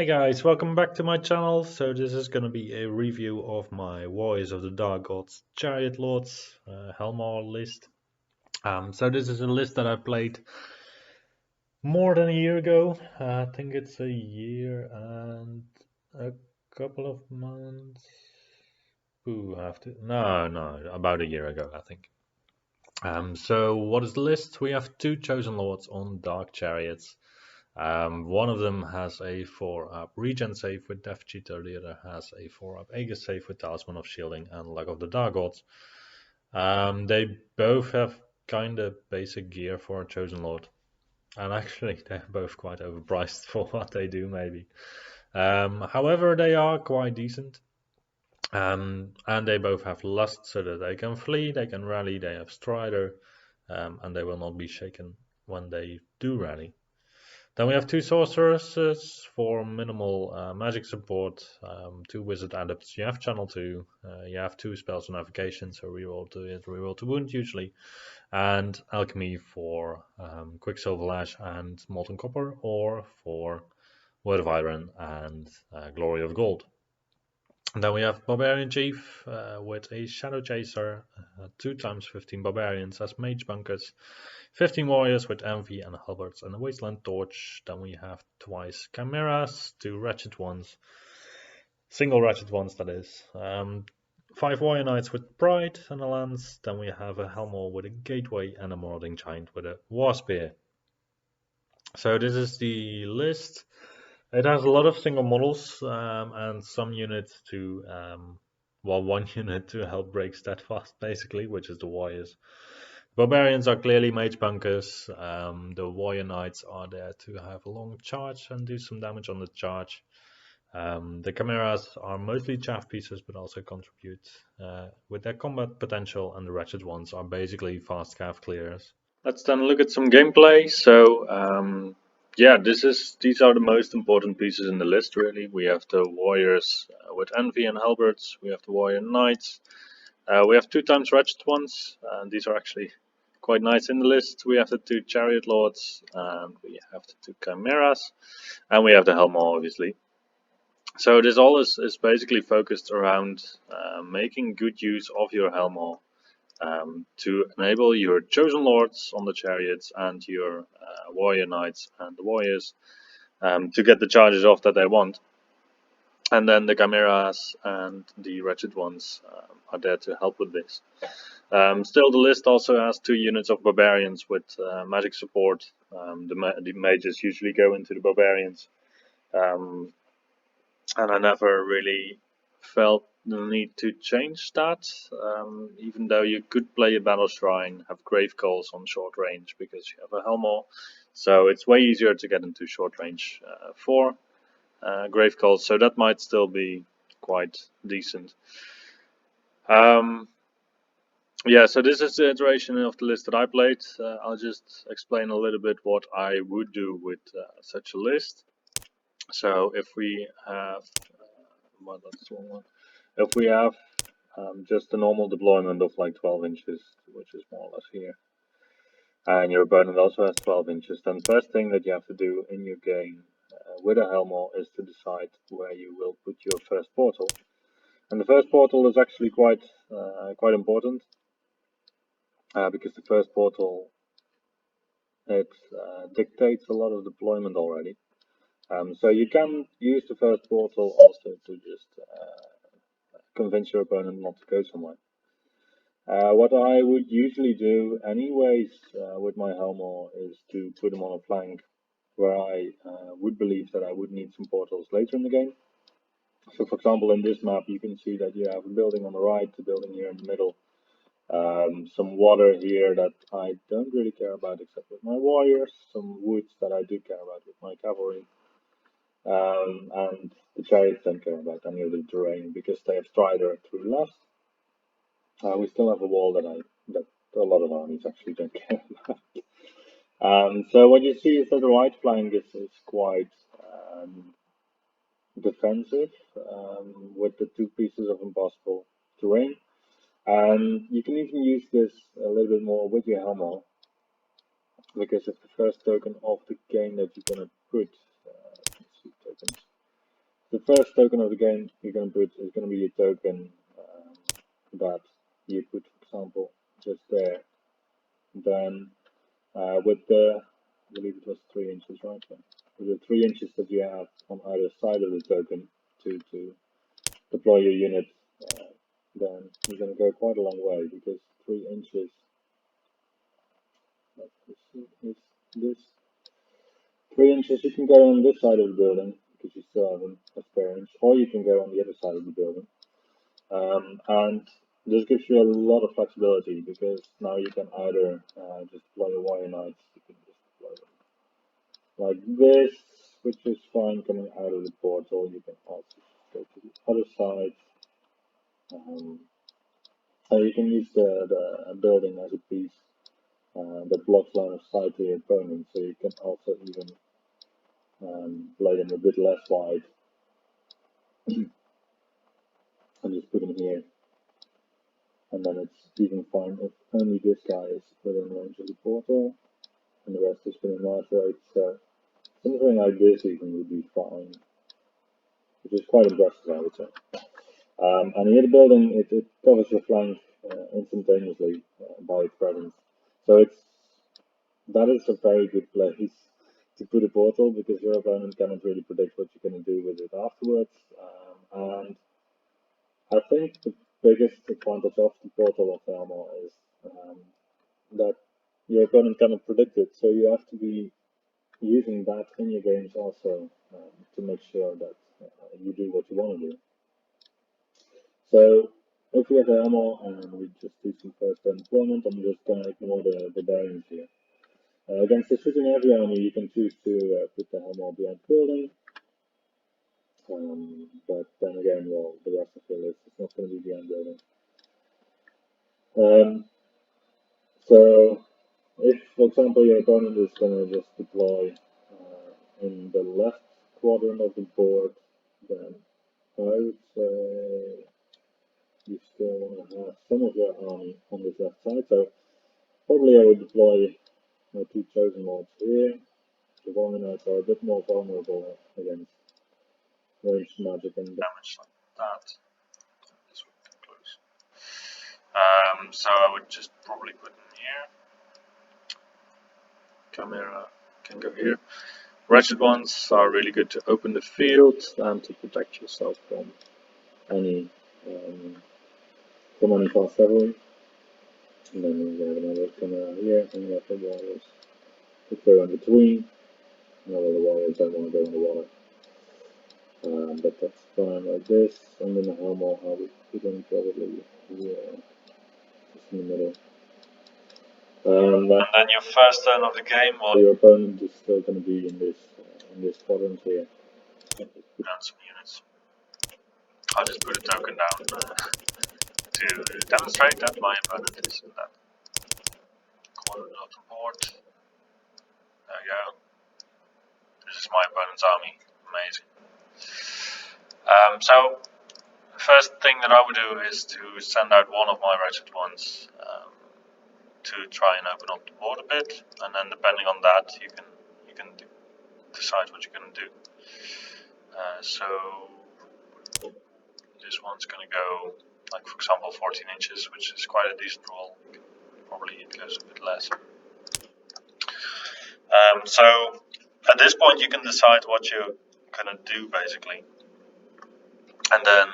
Hey guys, welcome back to my channel. So this is going to be a review of my Warriors of the Dark Gods Chariot Lords Hellmaw list. So this is a list that I played more than a year ago. I think it's a year and a couple of months. No, about a year ago, I think. So what is the list? We have two Chosen Lords on Dark Chariots. One of them has a 4-up regen save with Death Cheater, the other has a 4-up Aegis save with Talisman of Shielding and Luck of the Dark Gods. They both have kind of basic gear for a Chosen Lord, and actually they're both quite overpriced for what they do, maybe. However, they are quite decent. And they both have Lust, so that they can flee, they can rally, they have Strider, and they will not be shaken when they do rally. Then we have two Sorcerers for minimal magic support, two Wizard Adepts. You have Channel 2, you have two spells on Navigation, so reroll to hit, reroll to wound usually, and Alchemy for Quicksilver Lash and Molten Copper, or for Word of Iron and Glory of Gold. And then we have Barbarian Chief with a Shadow Chaser, 2 times 15 Barbarians as Mage Bunkers, 15 Warriors with Envy and Halberds and a Wasteland Torch. Then we have twice Chimeras, 2 Ratchet ones, single Ratchet ones that is. 5 Warrior Knights with Pride and a Lance. Then we have a Hellmaw with a Gateway and a Marauding Giant with a War Spear. So this is the list. It has a lot of single models and some units to, one unit to help break Steadfast, basically, which is the Warriors. Barbarians are clearly Mage Bunkers. The Warrior Knights are there to have a long charge and do some damage on the charge. The Chimeras are mostly chaff pieces, but also contribute with their combat potential, and the Ratchet ones are basically fast cav clearers. Let's then look at some gameplay. So, yeah, these are the most important pieces in the list, really. We have the Warriors with Envy and Halberds. We have the Warrior Knights. We have 2 times Ratchet ones, and these are actually quite nice in the list. We have the 2 Chariot Lords, and we have the 2 Chimeras, and we have the Hellmaw, obviously. So this all is basically focused around making good use of your Hellmaw to enable your Chosen Lords on the Chariots and your Warrior Knights and the Warriors to get the charges off that they want. And then the Chimeras and the Ratchet ones are there to help with this. Still, the list also has 2 units of Barbarians with magic support. The mages usually go into the Barbarians. And I never really felt the need to change that, even though you could play a Battle Shrine, have Grave Calls on short range because you have a Hellmaw. So it's way easier to get into short range for Grave Calls, so that might still be quite decent. Yeah, so this is the iteration of the list that I played. I'll just explain a little bit what I would do with such a list. So if we have, if we have just a normal deployment of like 12 inches, which is more or less here, and your opponent also has 12 inches, then the first thing that you have to do in your game with a Hellmaw is to decide where you will put your first portal. And the first portal is actually quite important, because the first portal, it dictates a lot of deployment already. So you can use the first portal also to just convince your opponent not to go somewhere. What I would usually do anyways with my Hellmaw is to put them on a flank where I would believe that I would need some portals later in the game. So for example, in this map you can see that you have a building on the right, a building here in the middle, some water here that I don't really care about except with my warriors, some woods that I do care about with my cavalry, and the chariots don't care about any of the terrain because they have Strider through Lust. We still have a wall that a lot of armies actually don't care about. So what you see is that the right flank is quite defensive, with the 2 pieces of impossible terrain. And you can even use this a little bit more with your Hellmaw, because if the first token of the game that you're gonna put, let's see, tokens. the first token of the game you're going to put is going to be a token that you put, for example, just there. Then with the, I believe it was 3 inches, right? So with the 3 inches that you have on either side of the token to deploy your unit, then you're going to go quite a long way, because 3 inches is this. 3 inches, you can go on this side of the building because you still have a spare inch, or you can go on the other side of the building. And this gives you a lot of flexibility, because now you can either just deploy a wire knight, you can just deploy them like this, which is fine coming out of the portal. You can also go to the other side. You can use the building as a piece that blocks line of sight to your opponent, so you can also even play them a bit less wide and just put them here. And then it's even fine if only this guy is within range of the portal and the rest is within life rate. So something like this even would be fine, which is quite impressive, I would say. And here the building, it covers your flank instantaneously by its presence. So that is a very good place to put a portal, because your opponent cannot really predict what you're going to do with it afterwards. And I think the biggest advantage of the portal of Hellmaw is that your opponent cannot predict it, so you have to be using that in your games also to make sure that you do what you want to do. So if we have a Hellmaw and we just do some first turn deployment, I'm just going to ignore the bearings here. Against the shooting heavy army, you can choose to put the Hellmaw behind the building. But then again, well, the rest of the list is not going to be behind building. So if, for example, your opponent is going to just deploy in the left quadrant of the board, then I would say you still want to have some of your army on this left side. So probably I would deploy my 2 chosen lords here. The Warrior Knights are a bit more vulnerable against ranged magic and damage like that. This would be close. So I would just probably put them here. Camera can go here. Ratchet ones are really good to open the field and to protect yourself from any fast cavalry. And then we have another camera here, and we have the warriors to throw in between. Now the warriors don't want to go in the water. But that's fine like this. And then the Hellmaw, I would put them probably here, just in the middle. and then your first turn of the game, while your opponent is still going to be in this quadrant here. Down some units. I'll just put a token down to demonstrate that my opponent is in that quadrant of the board. There we go. This is my opponent's army. Amazing. So the first thing that I would do is to send out one of my Ratchet ones to try and open up the board a bit, and then depending on that, you can decide what you're going to do. So this one's going to go, like for example, 14 inches, which is quite a decent roll. Probably it goes a bit less. So at this point, you can decide what you're going to do, basically. And then,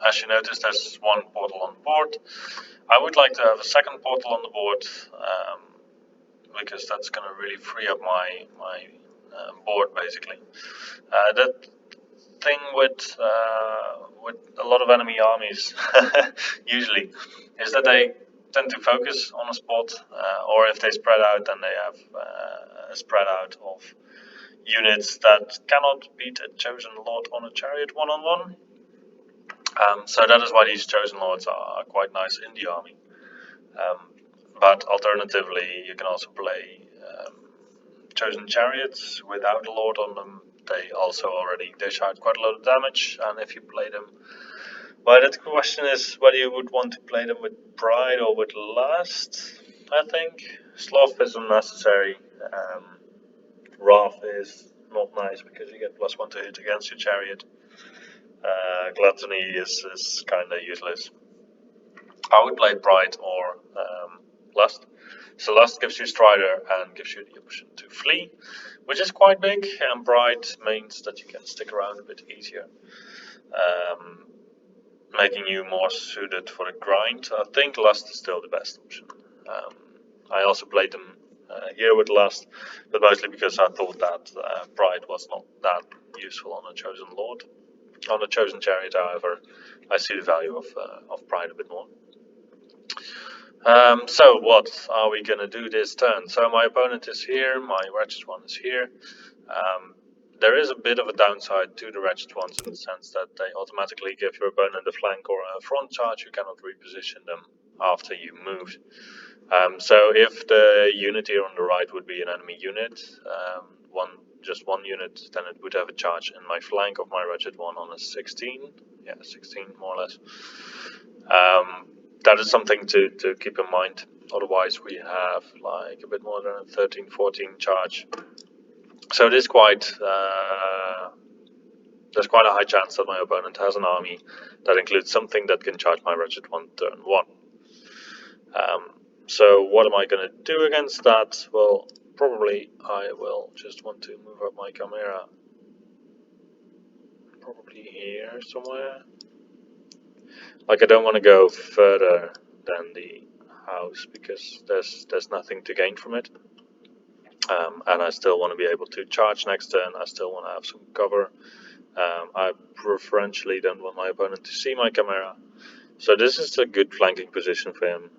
as you notice, there's one portal on the board. I would like to have a second portal on the board, because that's going to really free up my board, basically. That thing with a lot of enemy armies usually is that they tend to focus on a spot, or if they spread out, then they have a spread out of units that cannot beat a chosen lord on a chariot one-on-one. So that is why these chosen lords are quite nice in the army. But alternatively, you can also play chosen chariots without a lord on them. They also already dish out quite a lot of damage, and if you play them, well, the question is whether you would want to play them with pride or with lust. I think sloth is unnecessary. Wrath is not nice because you get +1 to hit against your chariot. Gluttony is kind of useless. I would play Pride or Lust. So Lust gives you Strider and gives you the option to flee, which is quite big, and Pride means that you can stick around a bit easier, um, making you more suited for the grind. I think Lust is still the best option. I also played them here with Lust, but mostly because I thought that Pride was not that useful on a Chosen Lord. On a Chosen Chariot, however, I see the value of Pride a bit more. So what are we gonna do this turn? So my opponent is here, my Wretched One is here. There is a bit of a downside to the Wretched Ones in the sense that they automatically give your opponent a flank or a front charge. You cannot reposition them after you moved. So if the unit here on the right would be an enemy unit, just one unit, then it would have a charge in my flank of my Wretched One on a 16. Yeah, 16 more or less. That is something to keep in mind. Otherwise, we have like a bit more than a 13, 14 charge. So it is quite. There's quite a high chance that my opponent has an army that includes something that can charge my Wretched One turn 1. So what am I going to do against that? Well, probably I will just want to move up my Chimera. Probably here somewhere. Like I don't want to go further than the house because there's nothing to gain from it. And I still want to be able to charge next turn. I still want to have some cover. I preferentially don't want my opponent to see my Chimera. So this is a good flanking position for him.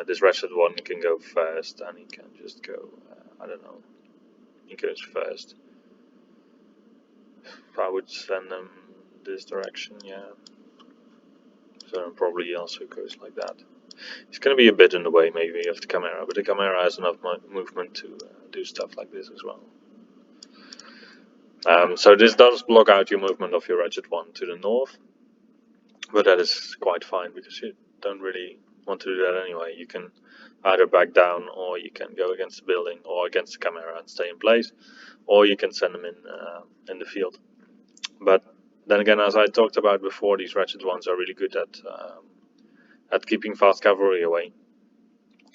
This Wretched One can go first, and he can just go, I don't know, he goes first. I would send him this direction, yeah. So probably he also goes like that. He's going to be a bit in the way maybe of the Chimera, but the Chimera has enough movement to do stuff like this as well. So this does block out your movement of your Wretched One to the north, but that is quite fine because you don't really want to do that anyway. You can either back down, or you can go against the building or against the Chimera and stay in place, or you can send them in the field. But then again, as I talked about before, these Wretched Ones are really good at keeping fast cavalry away,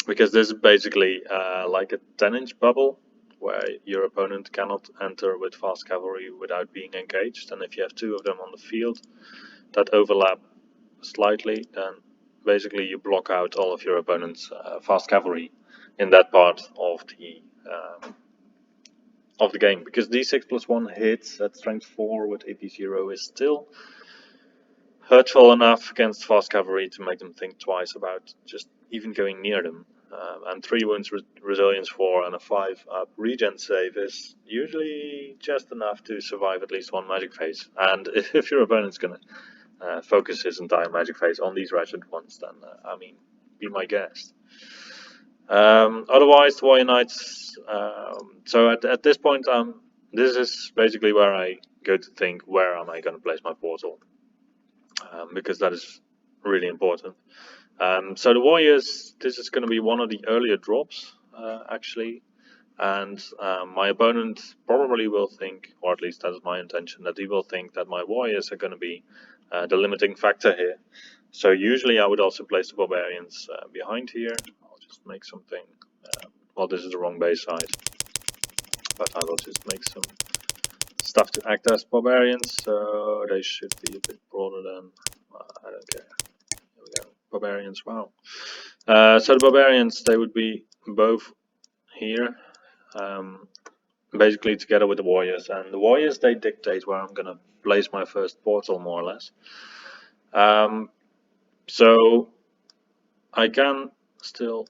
because this is basically like a 10-inch bubble where your opponent cannot enter with fast cavalry without being engaged. And if you have two of them on the field that overlap slightly, then basically you block out all of your opponent's fast cavalry in that part of the game, because D6+1 hits at strength 4 with AP0 is still hurtful enough against fast cavalry to make them think twice about just even going near them. And 3 wounds, resilience 4, and a 5 up regen save is usually just enough to survive at least one magic phase. And if your opponent's gonna focus his entire magic phase on these Wretched Ones, then I mean, be my guest. Otherwise, the Warrior Knights. So at this point, this is basically where I go to think, where am I going to place my portal, because that is really important. So the Warriors, this is going to be one of the earlier drops, actually, and my opponent probably will think, or at least that is my intention, that he will think that my Warriors are going to be the limiting factor here. So usually I would also place the Barbarians behind here. I'll just make something, well, this is the wrong base side, but I will just make some stuff to act as Barbarians, so they should be a bit broader than, I don't care. Here we go, Barbarians, wow. So the Barbarians, they would be both here, basically together with the Warriors, and the Warriors, they dictate where I'm gonna place my first portal, more or less. So I can still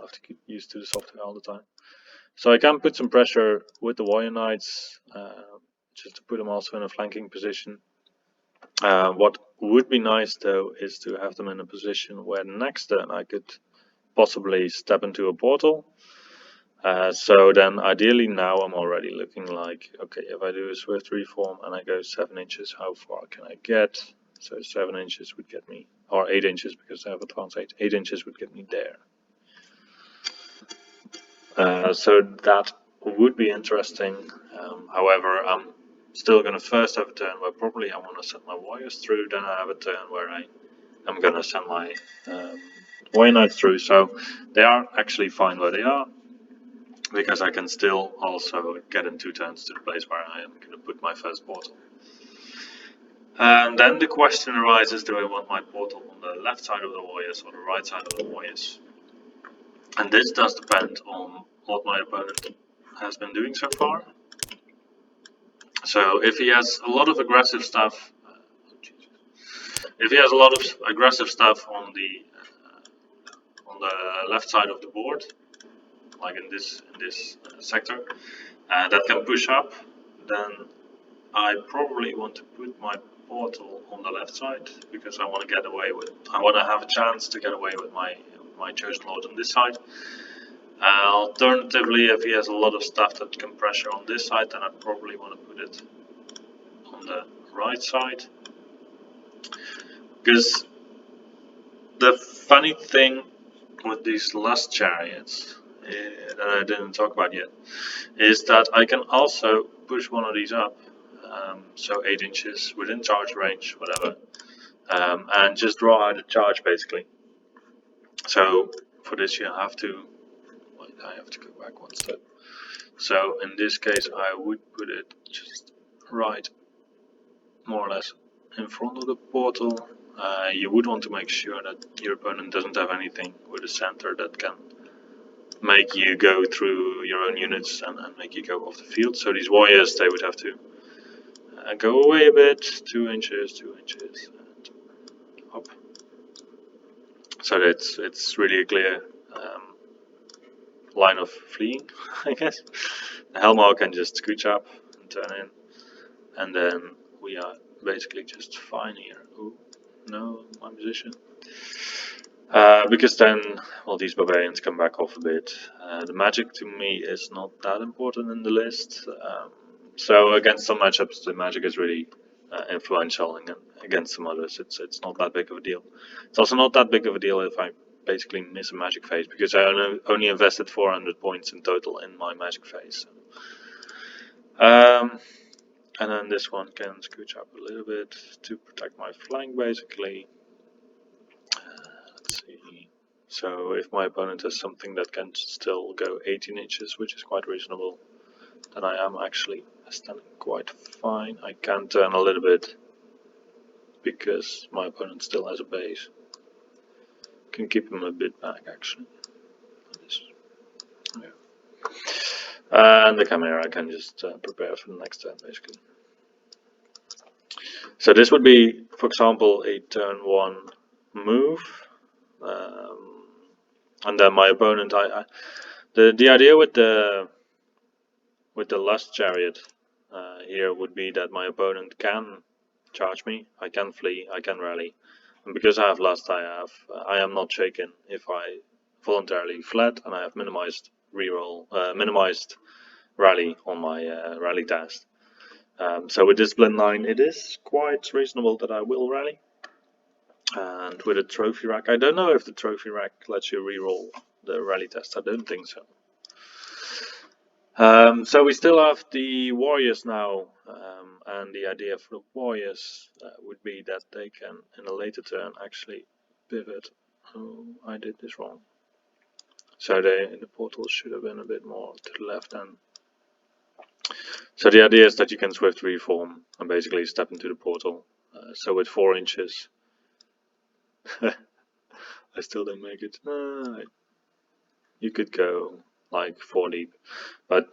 have to get used to the software all the time. So I can put some pressure with the Warrior Knights, just to put them also in a flanking position. What would be nice though is to have them in a position where next turn I could possibly step into a portal. So then ideally now I'm already looking like, okay, if I do a swift reform and I go 7 inches, how far can I get? So 7 inches would get me, or 8 inches because I have advanced 8. 8 inches would get me there. So that would be interesting. However, I'm still going to first have a turn where probably I want to send my warriors through, then I have a turn where I'm going to send my warrior knights through. So they are actually fine where they are, because I can still also get in 2 turns to the place where I am going to put my first portal. And then the question arises, do I want my portal on the left side of the warriors or the right side of the warriors? And this does depend on what my opponent has been doing so far. So if he has a lot of aggressive stuff, on the left side of the board, like in this sector, that can push up, then I probably want to put my portal on the left side, because I want to have a chance to get away with my chosen lord on this side. Alternatively, if he has a lot of stuff that can pressure on this side, then I probably want to put it on the right side. Because the funny thing with these lust chariots that I didn't talk about yet is that I can also push one of these up, so 8 inches within charge range, whatever, and just draw out a charge basically. So for this I have to go back one step. So in this case I would put it just right, more or less, in front of the portal. You would want to make sure that your opponent doesn't have anything with a center that can make you go through your own units and make you go off the field. So these warriors, they would have to go away a bit, 2 inches, and up. So it's really a clear line of fleeing, I guess. The Hellmaw can just scooch up and turn in, and then we are basically just fine here. Ooh, no, my position. Because then, well, these barbarians come back off a bit. The magic to me is not that important in the list. So against some matchups, the magic is really influential, and against some others, it's not that big of a deal. It's also not that big of a deal if I basically miss a magic phase, because I only invested 400 points in total in my magic phase. And then this one can scooch up a little bit to protect my flank, basically. Let's see. So if my opponent has something that can still go 18 inches, which is quite reasonable, then I am actually standing quite fine. I can turn a little bit because my opponent still has a base. Can keep him a bit back actually. Yeah. And the Chimera can just prepare for the next turn basically. So this would be, for example, a turn 1 move. And then my opponent, the idea with the Lust Chariot here would be that my opponent can charge me, I can flee, I can rally, and because I have Lust, I am not shaken if I voluntarily fled, and I have minimized rally on my rally test. So with Discipline 9, it is quite reasonable that I will rally. And with a trophy rack, I don't know if the trophy rack lets you reroll the rally test. I don't think so. So we still have the warriors now, and the idea for the warriors would be that they can, in a later turn, actually pivot. Oh, I did this wrong. So the portal should have been a bit more to the left then. So the idea is that you can swift reform and basically step into the portal. So with 4 inches, I still don't make it. You could go like 4 deep, but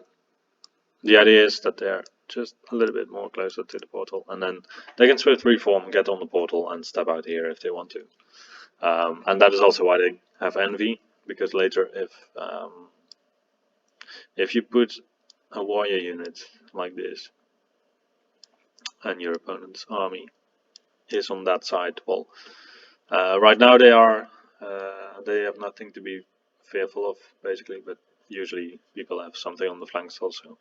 the idea is that they're just a little bit more closer to the portal, and then they can swift reform, get on the portal, and step out here if they want to. And that is also why they have envy, because later if you put a warrior unit like this and your opponent's army is on that side, well, right now they have nothing to be fearful of basically, but usually people have something on the flanks also.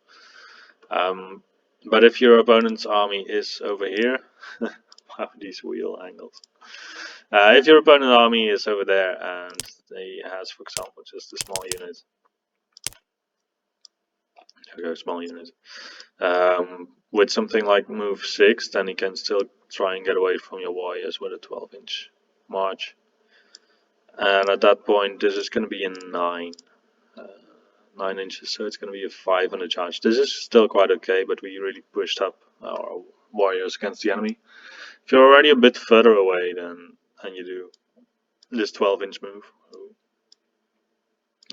But if your opponent's army is over here, wow, these wheel angles. If your opponent's army is over there and he has, for example, just a small unit, There we go, small unit. With something like move 6, then he can still try and get away from your warriors with a 12-inch march. And at that point, this is going to be a 9 inches, so it's going to be a 5 on the charge. This is still quite okay, but we really pushed up our warriors against the enemy. If you're already a bit further away, then and you do this 12-inch move.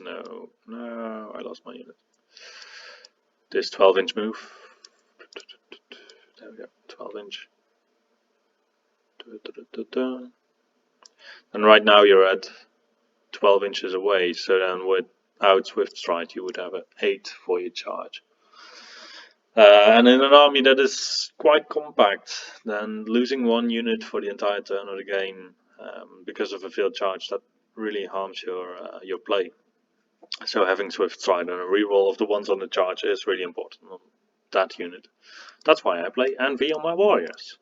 No, I lost my unit. This 12-inch move. There we go, 12-inch. And right now you're at 12 inches away, so then without Swift Stride you would have an 8 for your charge. And in an army that is quite compact, then losing 1 unit for the entire turn of the game because of a field charge, that really harms your play. So having Swift Stride and a reroll of the ones on the charge is really important on that unit. That's why I play Envy on my warriors.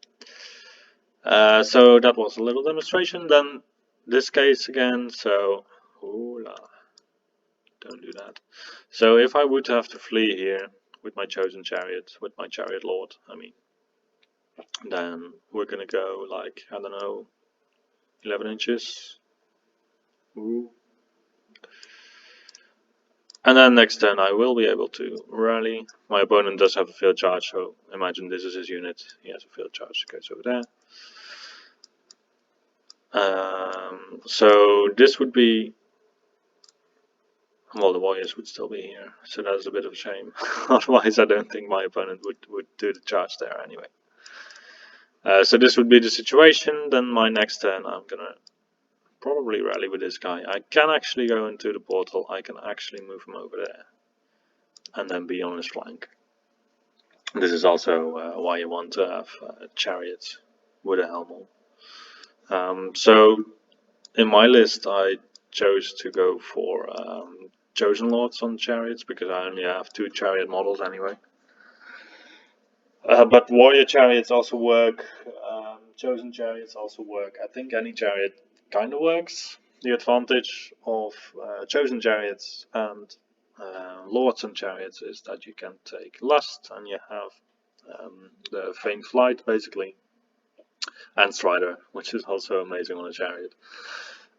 So that was a little demonstration. Then this case again, so don't do that. So if I would have to flee here with my chosen chariot, with my chariot lord, I mean, then we're gonna go like, I don't know, 11 inches. Ooh. And then next turn I will be able to rally. My opponent does have a field charge, so imagine this is his unit. He has a field charge, goes over there. So this would be, well, the warriors would still be here, so that's a bit of a shame. Otherwise I don't think my opponent would do the charge there anyway. So this would be the situation. Then my next turn I'm gonna probably rally with this guy. I can actually go into the portal, I can actually move him over there and then be on his flank. This is also why you want to have chariots with a Hellmaw. So in my list I chose to go for Chosen Lords on chariots because I only have 2 chariot models anyway. But warrior chariots also work, chosen chariots also work. I think any chariot kind of works. The advantage of chosen chariots and lords on chariots is that you can take lust and you have the faint flight basically, and strider, which is also amazing on a chariot.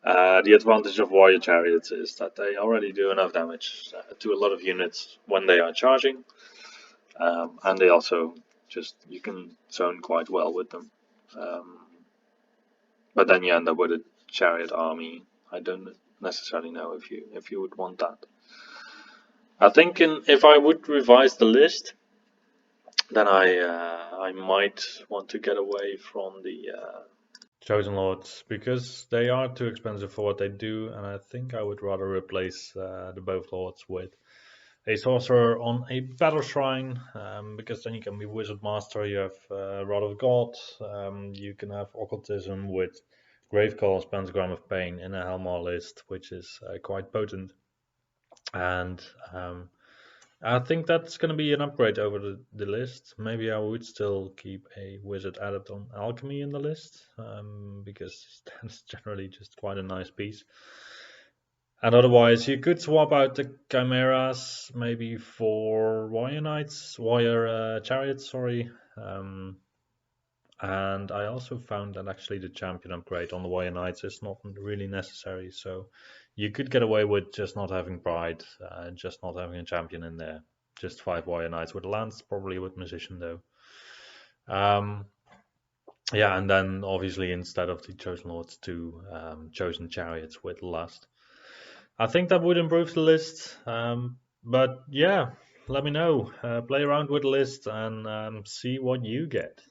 The advantage of warrior chariots is that they already do enough damage to a lot of units when they are charging, and they also you can zone quite well with them. But then you end up with a chariot army. I don't necessarily know if you would want that. I think if I would revise the list, then I might want to get away from the Chosen Lords because they are too expensive for what they do, and I think I would rather replace the both lords with a sorcerer on a battle shrine, because then you can be wizard master, you have rod of god, you can have occultism with Gravecall's Pentagram of Pain in a Hellmaw list, which is quite potent. And I think that's going to be an upgrade over the list. Maybe I would still keep a wizard added on alchemy in the list, because that's generally just quite a nice piece. And otherwise, you could swap out the chimeras maybe for warrior chariots, sorry. And I also found that actually the champion upgrade on the warrior knights is not really necessary. So you could get away with just not having pride, just not having a champion in there. Just 5 warrior knights with lance, probably with musician though. Yeah, and then obviously instead of the chosen lords, 2 chosen chariots with lust. I think that would improve the list, but yeah, let me know. Play around with the list and see what you get.